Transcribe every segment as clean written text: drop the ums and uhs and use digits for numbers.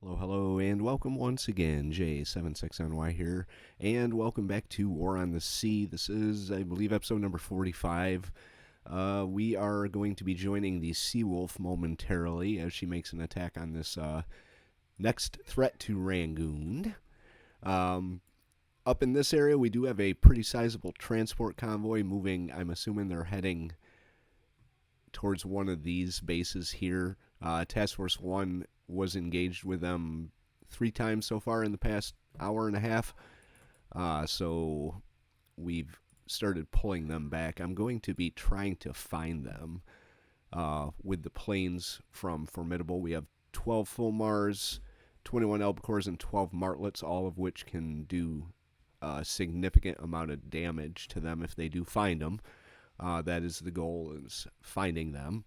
Hello, hello, and welcome once again. J76NY here, and welcome back to War on the Sea. This is, I believe, episode number 45. We are going to be joining the Seawolf momentarily as she makes an attack on this next threat to Rangoon. Up in this area, we do have a pretty sizable transport convoy moving. I'm assuming they're heading towards one of these bases here. Task Force 1 was engaged with them 3 times so far in the past hour and a half. So we've started pulling them back. I'm going to be trying to find them with the planes from Formidable. We have 12 Fulmars, 21 Albacores, and 12 Martlets, all of which can do a significant amount of damage to them if they do find them. That is the goal, is finding them.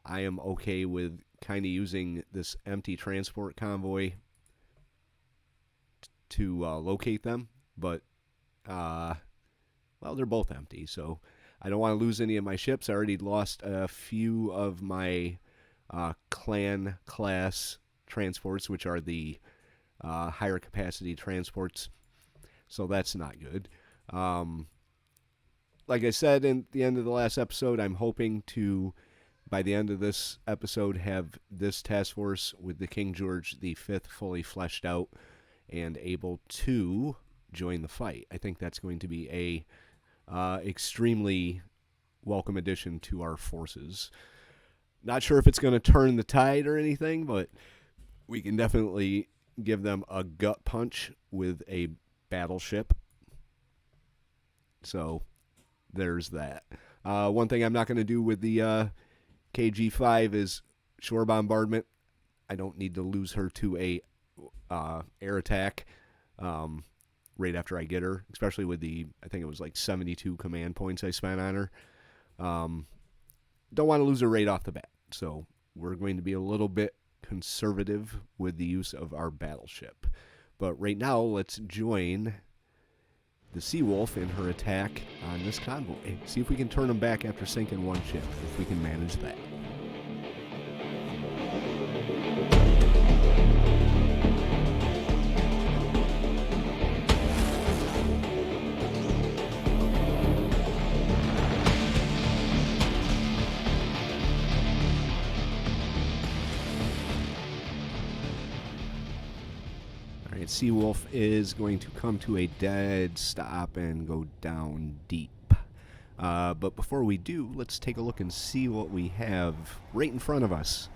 I am okay with kind of using this empty transport convoy to locate them, but they're both empty, so I don't want to lose any of my ships. I already lost a few of my clan class transports, which are the higher capacity transports, so that's not good. Like I said in the end of the last episode, I'm hoping to, by the end of this episode, have this task force with the King George V fully fleshed out and able to join the fight. I think that's going to be a extremely welcome addition to our forces. Not sure if it's going to turn the tide or anything, but we can definitely give them a gut punch with a battleship. So there's that. One thing I'm not going to do with the KG5 is shore bombardment. I don't need to lose her to a air attack right after I get her, especially with the, I think it was like 72 command points I spent on her. Don't want to lose her right off the bat, so we're going to be a little bit conservative with the use of our battleship. But right now, let's join the Seawolf in her attack on this convoy. See if we can turn them back after sinking one ship, if we can manage that. Seawolf is going to come to a dead stop and go down deep. But before we do, let's take a look and see what we have right in front of us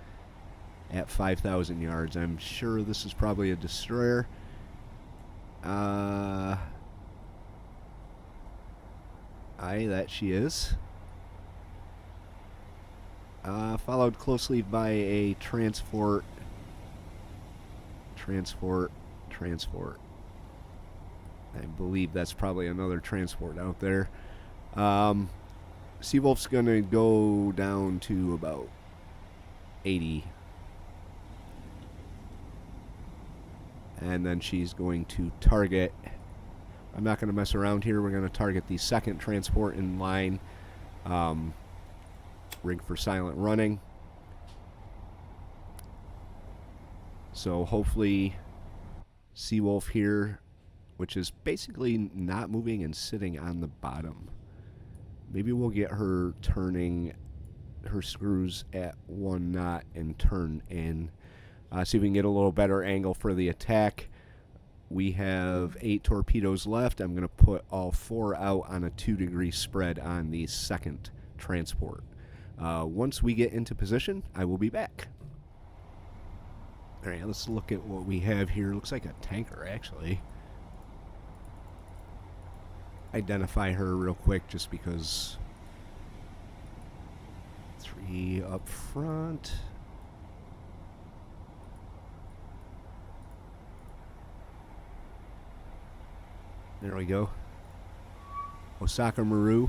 at 5,000 yards. I'm sure this is probably a destroyer. Aye, that she is. Followed closely by a transport. I believe that's probably another transport out there. Seawolf's going to go down to about 80. And then she's going to target. I'm not going to mess around here. We're going to target the second transport in line. Rig for silent running. So hopefully Seawolf here, which is basically not moving and sitting on the bottom. Maybe we'll get her turning her screws at 1 knot and turn in. See if we can get a little better angle for the attack. We have 8 torpedoes left. I'm going to put all 4 out on a 2-degree spread on the second transport. Once we get into position, I will be back. Alright, let's look at what we have here. Looks like a tanker, actually. Identify her real quick, just because. 3 up front. There we go. Osaka Maru.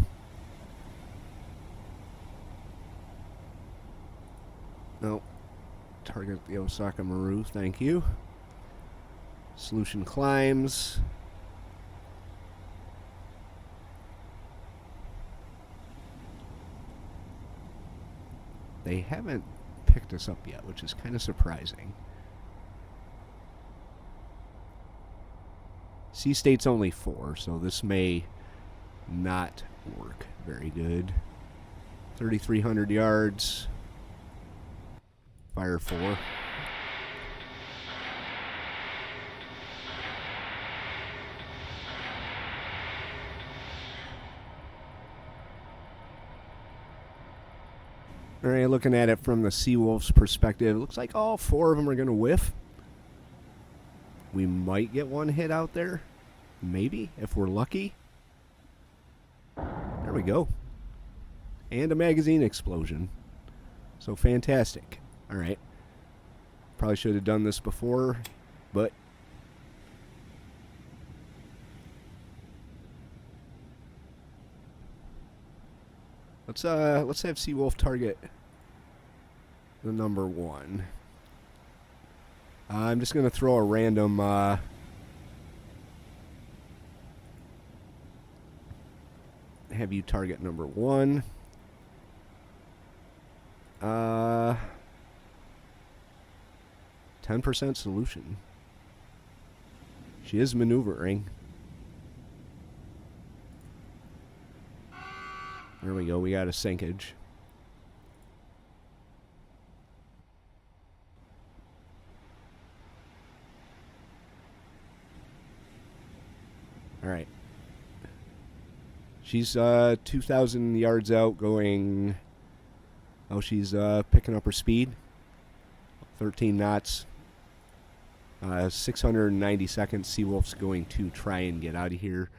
No. Target the Osaka Maru, thank you. Solution climbs. They haven't picked us up yet, which is kind of surprising. Sea state's only 4, so this may not work very good. 3,300 yards. Fire 4. Alright, looking at it from the Seawolf's perspective, it looks like all 4 of them are going to whiff. We might get one hit out there. Maybe, if we're lucky. There we go. And a magazine explosion. So fantastic. Alright. Probably should have done this before, but let's have Seawolf target the number 1. I'm just going to throw a random have you target number 1. 10% solution. She is maneuvering. There we go. We got a sinkage. All right. She's 2,000 yards out going... Oh, she's picking up her speed. 13 knots. 690 seconds. Seawolf's going to try and get out of here.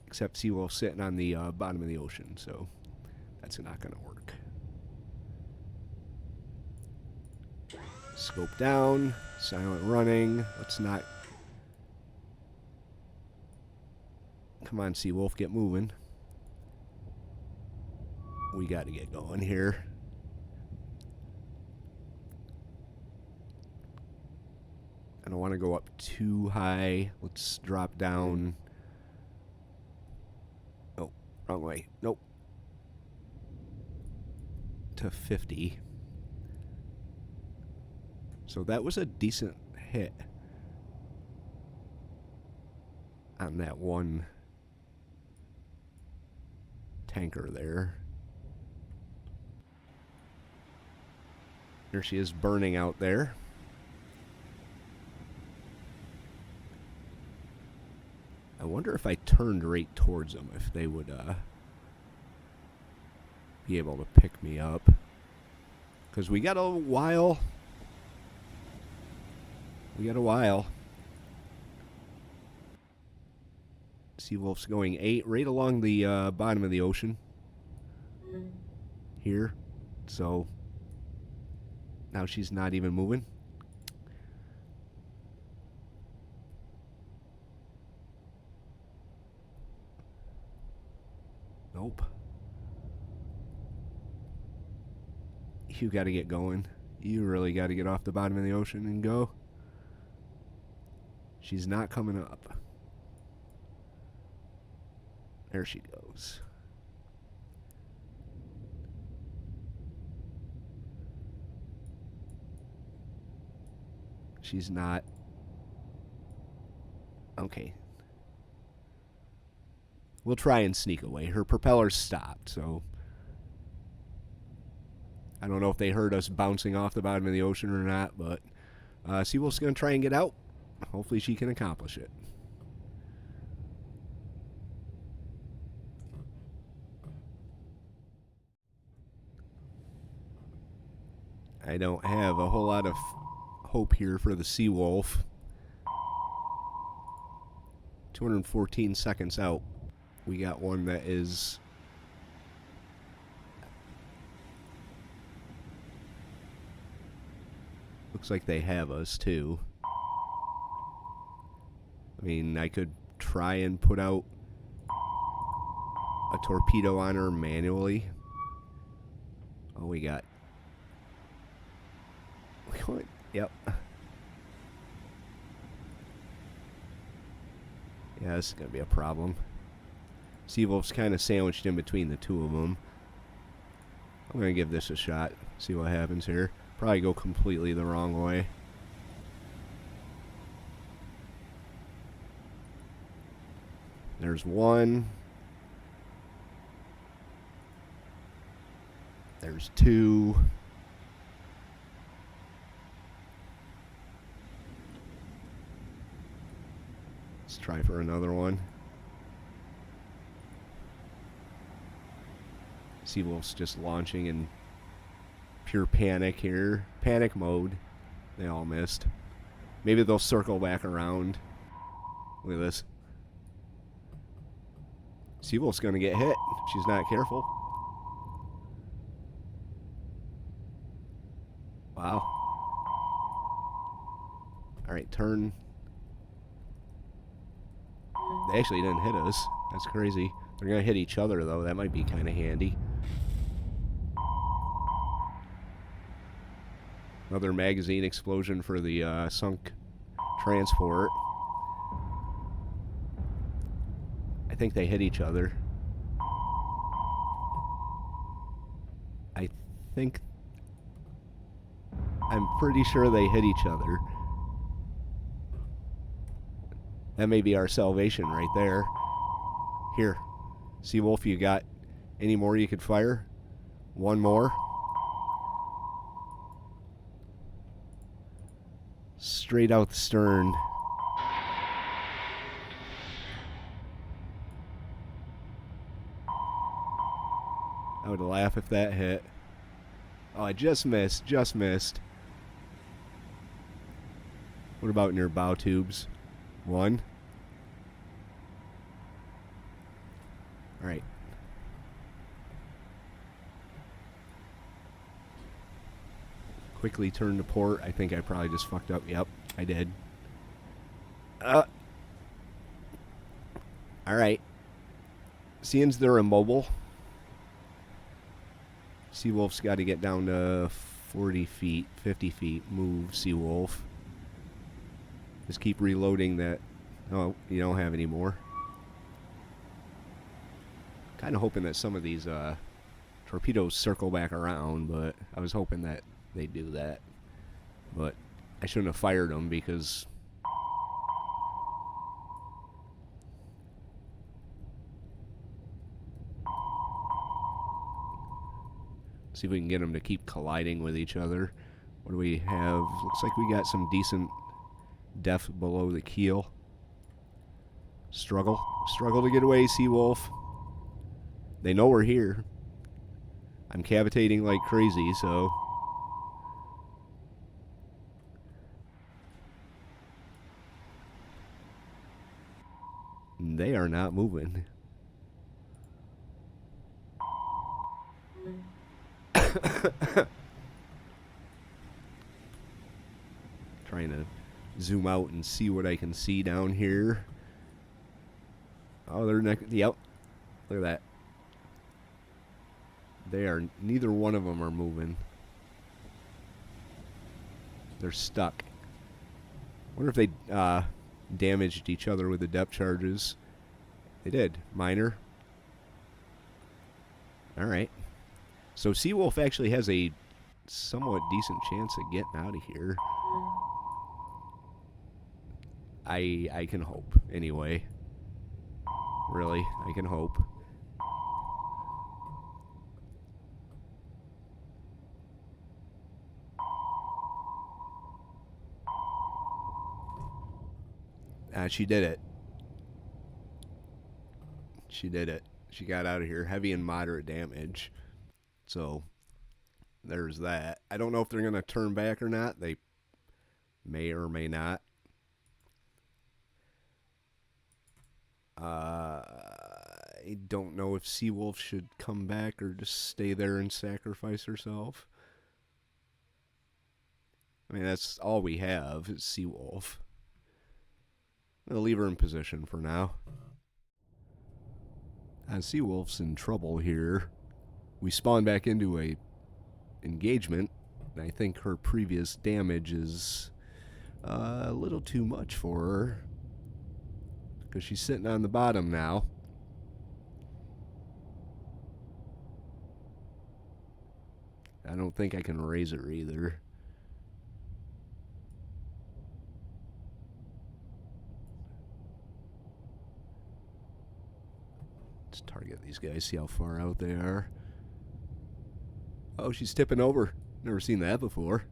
Except Seawolf's sitting on the bottom of the ocean, so that's not going to work. Scope down. Silent running. Let's not... Come on, Seawolf, get moving. We got to get going here. I don't want to go up too high. Let's drop down. Oh, wrong way. Nope. To 50. So that was a decent hit on that one tanker there. There she is burning out there. I wonder if I turned right towards them, if they would be able to pick me up. Because we got a while. We got a while. Seawolf's going 8 right along the bottom of the ocean. Here. So now she's not even moving. Nope. You got to get going. You really got to get off the bottom of the ocean and go. She's not coming up. There she goes. She's not. Okay. We'll try and sneak away. Her propellers stopped, so I don't know if they heard us bouncing off the bottom of the ocean or not, but Seawolf's going to try and get out. Hopefully she can accomplish it. I don't have a whole lot of hope here for the Seawolf. 214 seconds out. We got one that is... Looks like they have us, too. I mean, I could try and put out a torpedo on her manually. Oh, we got... Yep. Yeah, this is going to be a problem. Seawolf's kind of sandwiched in between the two of them. I'm going to give this a shot. See what happens here. Probably go completely the wrong way. There's one. There's two. Let's try for another one. Seawolf's just launching in pure panic here. Panic mode. They all missed. Maybe they'll circle back around. Look at this. Seawolf's gonna get hit if she's not careful. Wow. Alright, turn. They actually didn't hit us. That's crazy. They're gonna hit each other though. That might be kind of handy. Another magazine explosion for the sunk transport. I think they hit each other. I'm pretty sure they hit each other. That may be our salvation right there. Here, Seawolf, you got any more you could fire? One more. Straight out the stern. I would laugh if that hit. Oh, I just missed. Just missed. What about near bow tubes? One. Alright. Quickly turn to port. I think I probably just fucked up. Yep, I did. Alright. Seeing they're immobile, Seawolf's got to get down to 40 feet, 50 feet. Move, Seawolf. Just keep reloading that. Oh, you don't have any more. Kind of hoping that some of these torpedoes circle back around, but I was hoping that they do that. But I shouldn't have fired them because see if we can get them to keep colliding with each other. What do we have? Looks like we got some decent depth below the keel. Struggle to get away, Seawolf. They know we're here. I'm cavitating like crazy, so they are not moving. Trying to zoom out and see what I can see down here. Oh, they're yep. Look at that. They are, neither one of them are moving. They're stuck. Wonder if they damaged each other with the depth charges. They did. Minor. Alright. So Seawolf actually has a somewhat decent chance of getting out of here. I can hope, anyway. Really, I can hope. She did it. She did it. She got out of here. Heavy and moderate damage. So, there's that. I don't know if they're going to turn back or not. They may or may not. I don't know if Seawolf should come back or just stay there and sacrifice herself. I mean, that's all we have is Seawolf. I'll leave her in position for now. Seawolf's in trouble here. We spawn back into a engagement, and I think her previous damage is a little too much for her. Because she's sitting on the bottom now. I don't think I can raise her either. Let's target these guys, see how far out they are. Oh, she's tipping over. Never seen that before.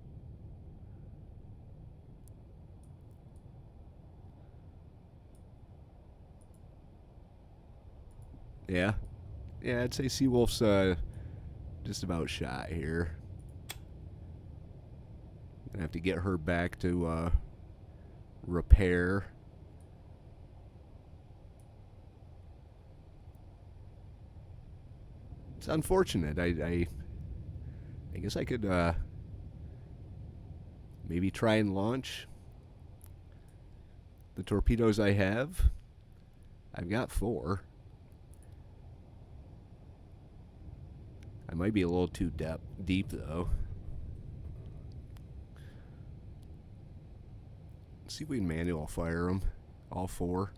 Yeah. Yeah, I'd say Seawolf's just about shot here. Gonna have to get her back to repair. It's unfortunate. I guess I could maybe try and launch the torpedoes I have. I've got 4. I might be a little too deep though. Let's see if we can manual fire them. All 4.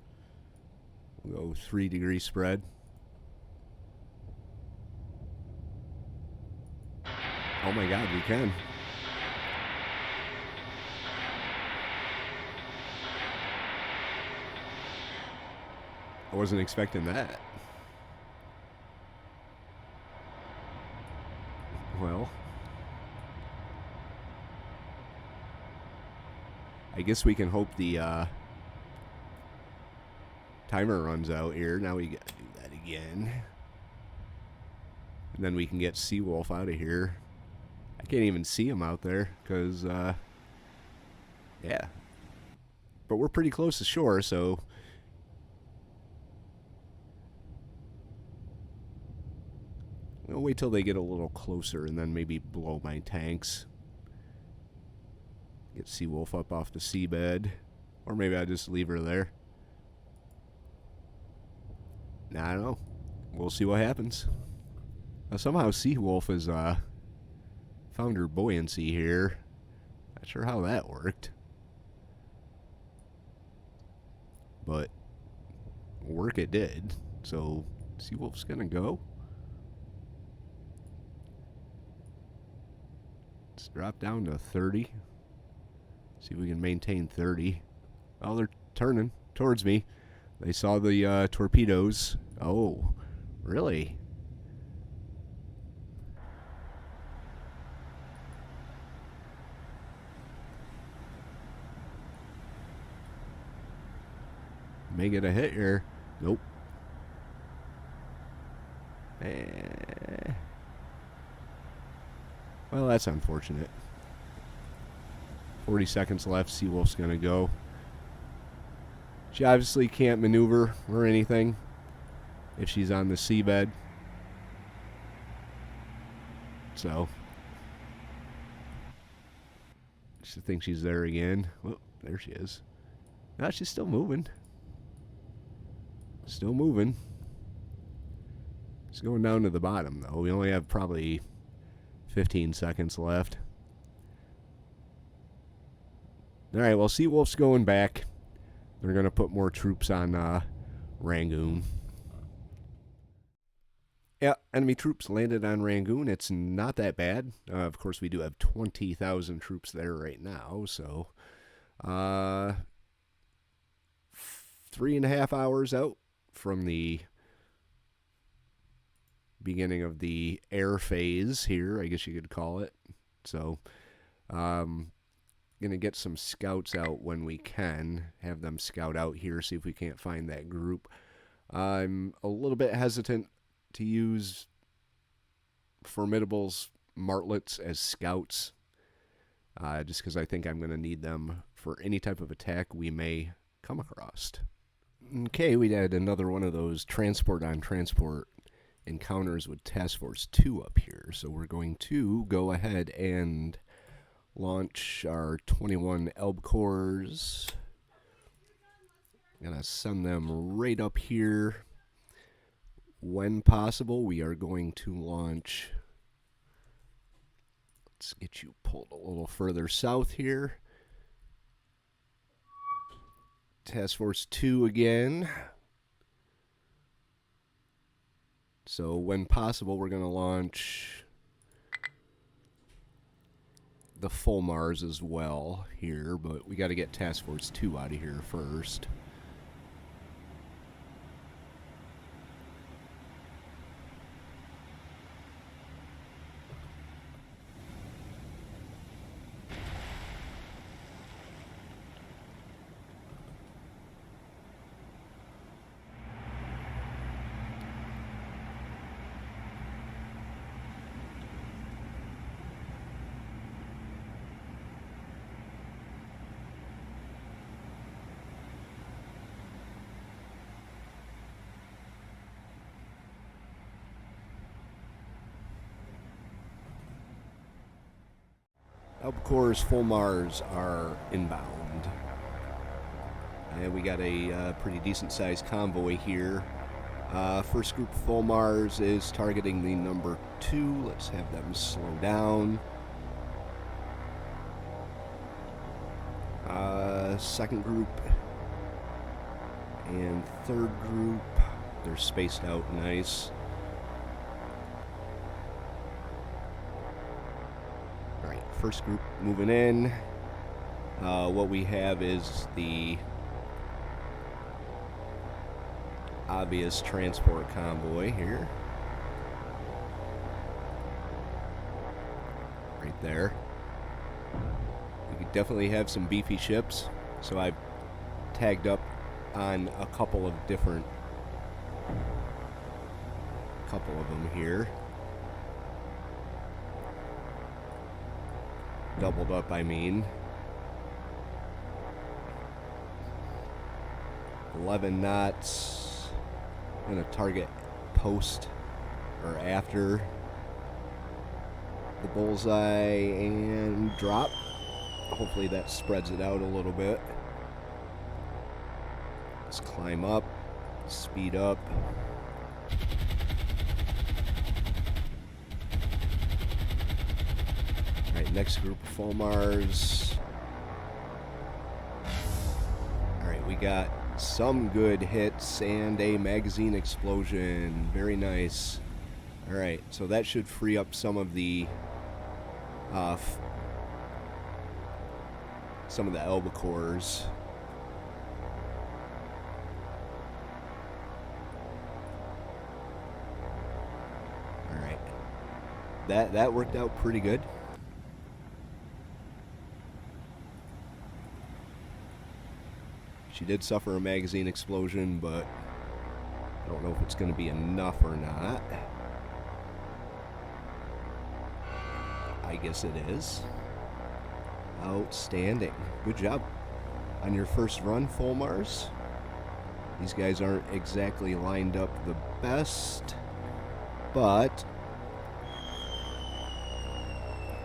We'll go 3-degree spread. Oh my god, we can. I wasn't expecting that. Well, I guess we can hope the timer runs out here. Now we gotta do that again. And then we can get Seawolf out of here. I can't even see him out there because, yeah. But we're pretty close to shore, so we'll wait till they get a little closer and then maybe blow my tanks. Get Seawolf up off the seabed. Or maybe I'll just leave her there. Nah, I don't know. We'll see what happens. Somehow Seawolf has found her buoyancy here. Not sure how that worked. But work it did. So Seawolf's gonna go. Let's drop down to 30. See if we can maintain 30. Oh, they're turning towards me. They saw the torpedoes. Oh, really? May get a hit here. Nope. Well, that's unfortunate. 40 seconds left. Seawolf's gonna go. She obviously can't maneuver or anything if she's on the seabed. So, I think she's there again. Oh, there she is. No, she's still moving. Still moving. It's going down to the bottom, though. We only have probably 15 seconds left. Alright, well, Seawolf's going back. They're going to put more troops on Rangoon. Yeah, enemy troops landed on Rangoon. It's not that bad. Of course, we do have 20,000 troops there right now, so 3.5 hours out from the beginning of the air phase here, I guess you could call it. So, going to get some scouts out when we can. Have them scout out here, see if we can't find that group. I'm a little bit hesitant to use Formidable's martlets as scouts, just because I think I'm going to need them for any type of attack we may come across. Okay, we had another one of those transport-on-transport encounters with Task Force 2 up here, so we're going to go ahead and launch our 21 Elbcors. Gonna send them right up here. When possible, we are going to launch. Let's get you pulled a little further south here. Task Force 2 again. So when possible, we're going to launch the full Mars as well here, but we got to get Task Force 2 out of here first. Albacores Fulmars are inbound. And we got a pretty decent sized convoy here. First group of Fulmars is targeting the number 2. Let's have them slow down. Second group and third group, they're spaced out nice. Alright, first group moving in. What we have is the obvious transport convoy here. Right there. We could definitely have some beefy ships, so I've tagged up on a couple of them here. Doubled up, I mean. 11 knots. I'm gonna target post or after the bullseye and drop. Hopefully that spreads it out a little bit. Let's climb up, speed up. Alright, next group of Fulmars. Alright, we got some good hits and a magazine explosion. Very nice. Alright, so that should free up some of the albacores. Alright. That worked out pretty good. She did suffer a magazine explosion, but I don't know if it's going to be enough or not. I guess it is. Outstanding. Good job on your first run, Fulmars. These guys aren't exactly lined up the best, but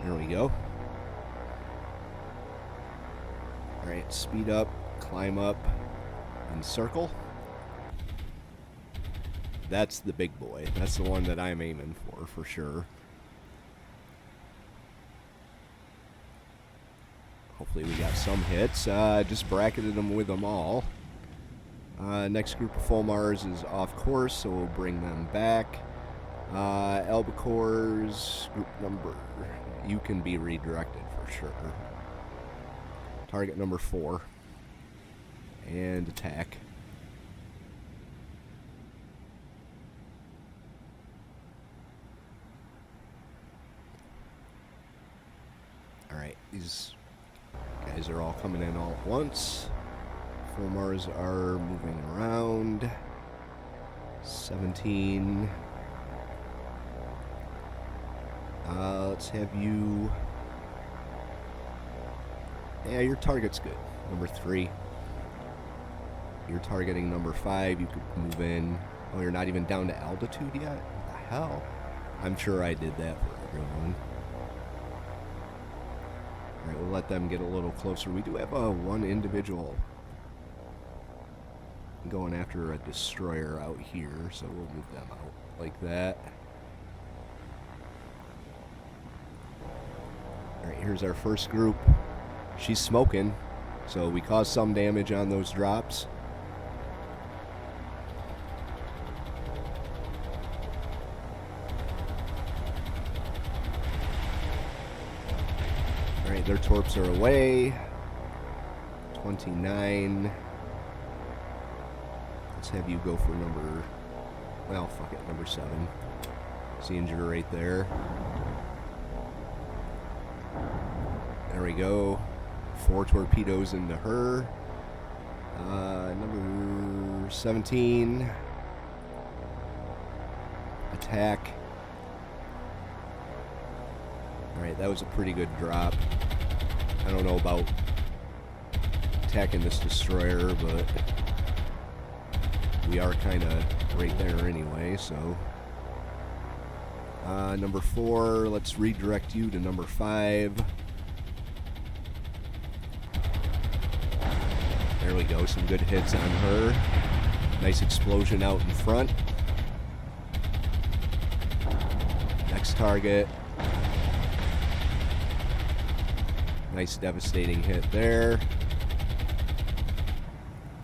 there we go. Alright, speed up, climb up, and circle. That's the big boy. That's the one that I'm aiming for sure. Hopefully we got some hits. Just bracketed them with them all. Next group of Fulmars is off course, so we'll bring them back. Albacores, group number, you can be redirected for sure. Target number 4. And attack. Alright, these guys are all coming in all at once. Fulmars are moving around. 17. Let's have you... Yeah, your target's good. Number 3. You're targeting number 5. You could move in. Oh, you're not even down to altitude yet? What the hell? I'm sure I did that for everyone. Alright, we'll let them get a little closer. We do have one individual going after a destroyer out here, so we'll move them out like that. Alright, here's our first group. She's smoking, so we caused some damage on those drops. Alright, their torps are away. 29. Let's have you go for number... Well, fuck it, number 7. Seeing you right there. There we go. 4 torpedoes into her. Number 17. Attack. Alright, that was a pretty good drop. I don't know about attacking this destroyer, but we are kind of right there anyway, so. Number 4, let's redirect you to number 5. There we go, some good hits on her. Nice explosion out in front. Next target. Nice devastating hit there.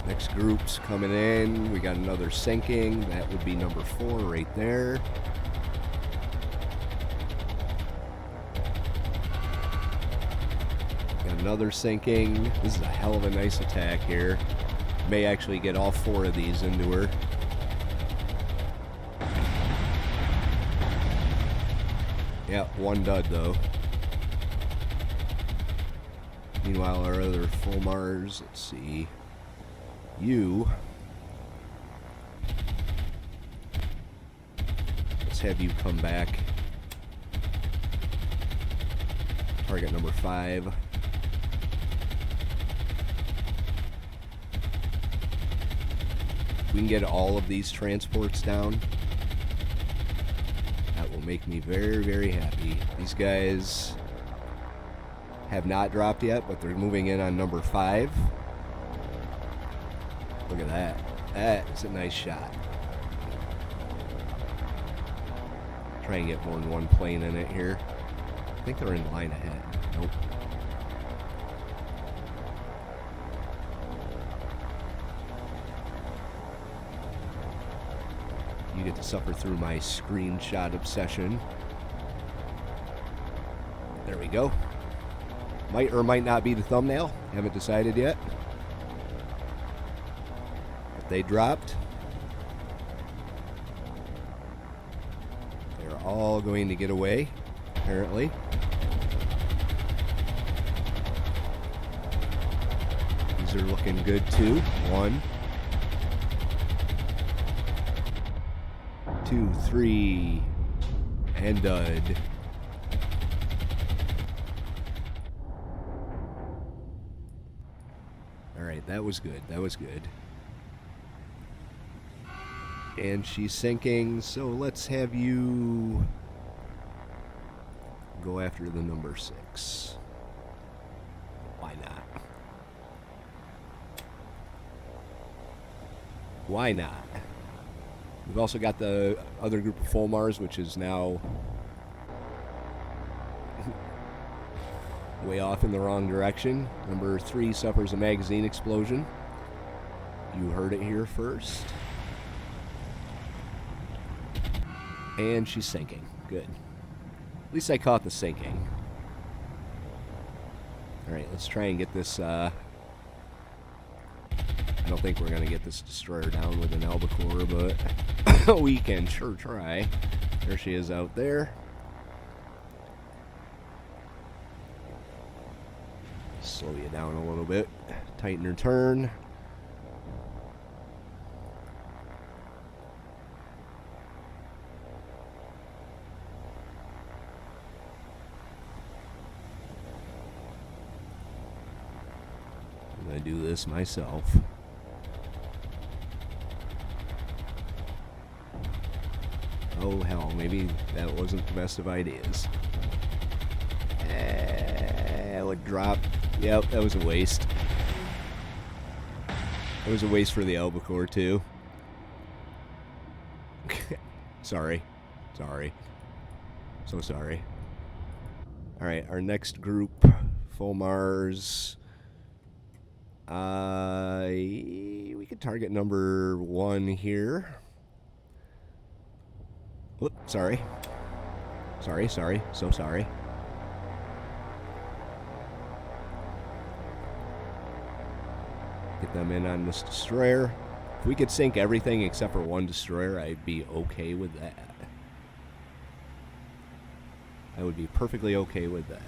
Next group's coming in. We got another sinking. That would be number 4 right there. Got another sinking. This is a hell of a nice attack here. May actually get all 4 of these into her. Yeah, 1 dud though. Meanwhile, our other full Mars, let's see. Let's have you come back. Target number 5. If we can get all of these transports down, that will make me very, very happy. These guys have not dropped yet, but they're moving in on number 5. Look at that. That is a nice shot. Try and get more than 1 plane in it here. I think they're in line ahead. Nope. You get to suffer through my screenshot obsession. There we go. Might or might not be the thumbnail. Haven't decided yet. But they dropped. They're all going to get away, apparently. These are looking good too. 1, 2, 3, and dud. Alright, that was good. That was good. And she's sinking, so let's have you go after the number 6. Why not? Why not? We've also got the other group of full Mars, which is now way off in the wrong direction. Number 3 suffers a magazine explosion. You heard it here first. And she's sinking. Good. At least I caught the sinking. Alright, let's try and get this, I don't think we're going to get this destroyer down with an albacore, but we can sure try. There she is out there. Slow you down a little bit. Tighten her turn. I'm going to do this myself. Oh hell, maybe that wasn't the best of ideas. Like drop. Yep, that was a waste. It was a waste for the albacore too. Sorry. Sorry. So sorry. Alright, our next group, full Mars. We could target number 1 here. Whoop, sorry. Sorry. So sorry. Get them in on this destroyer. If we could sink everything except for 1 destroyer, I'd be okay with that. I would be perfectly okay with that.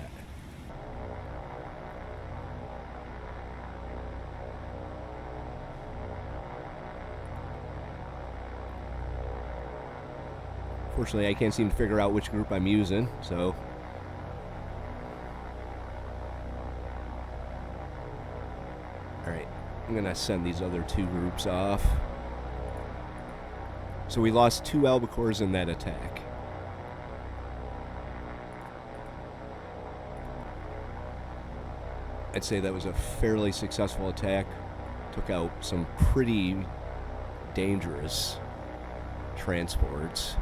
Fortunately, I can't seem to figure out which group I'm using, so... Alright, I'm gonna send these other 2 groups off. So we lost 2 albacores in that attack. I'd say that was a fairly successful attack. Took out some pretty dangerous transports.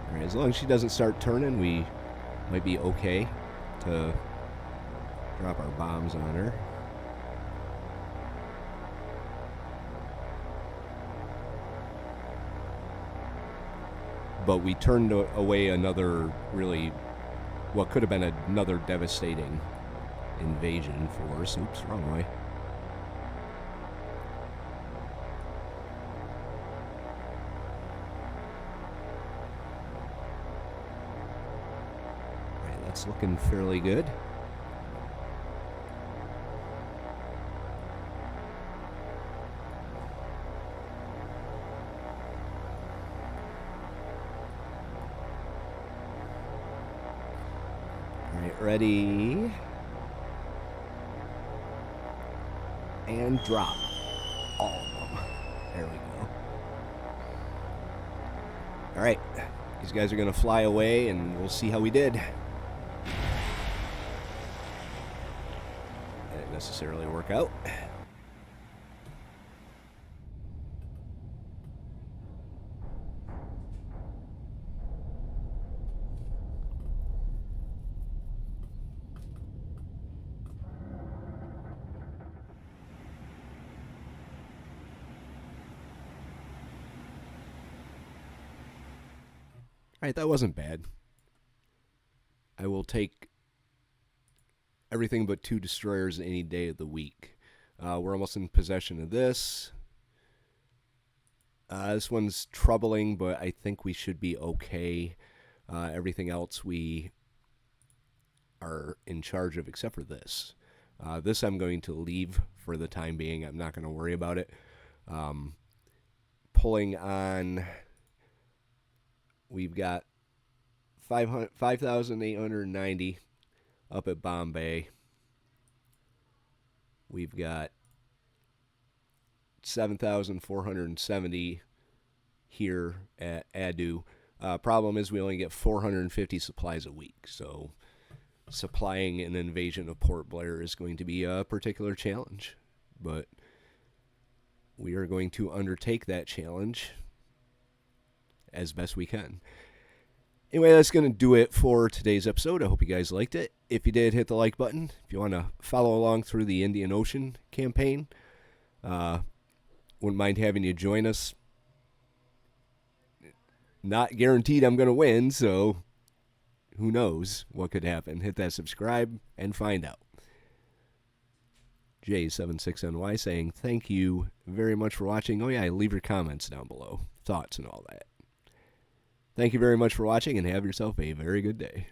Alright, as long as she doesn't start turning, we might be okay to drop our bombs on her. But we turned away another really, what could have been another devastating invasion force. Oops, wrong way. Alright, that's looking fairly good. Ready, and drop all of them. There we go. All right, these guys are going to fly away, and we'll see how we did. Didn't necessarily work out. Alright, that wasn't bad. I will take everything but 2 destroyers any day of the week. We're almost in possession of this. This one's troubling, but I think we should be okay. Everything else we are in charge of except for this. This I'm going to leave for the time being. I'm not going to worry about it. Pulling on... We've got 5,890 up at Bombay. We've got 7,470 here at Adu. Problem is we only get 450 supplies a week, so supplying an invasion of Port Blair is going to be a particular challenge. But we are going to undertake that challenge as best we can. Anyway, that's going to do it for today's episode. I hope you guys liked it. If you did, hit the like button. If you want to follow along through the Indian Ocean campaign, wouldn't mind having you join us. Not guaranteed I'm going to win, so who knows what could happen. Hit that subscribe and find out. J76NY saying thank you very much for watching. Oh yeah, leave your comments down below. Thoughts and all that. Thank you very much for watching, and have yourself a very good day.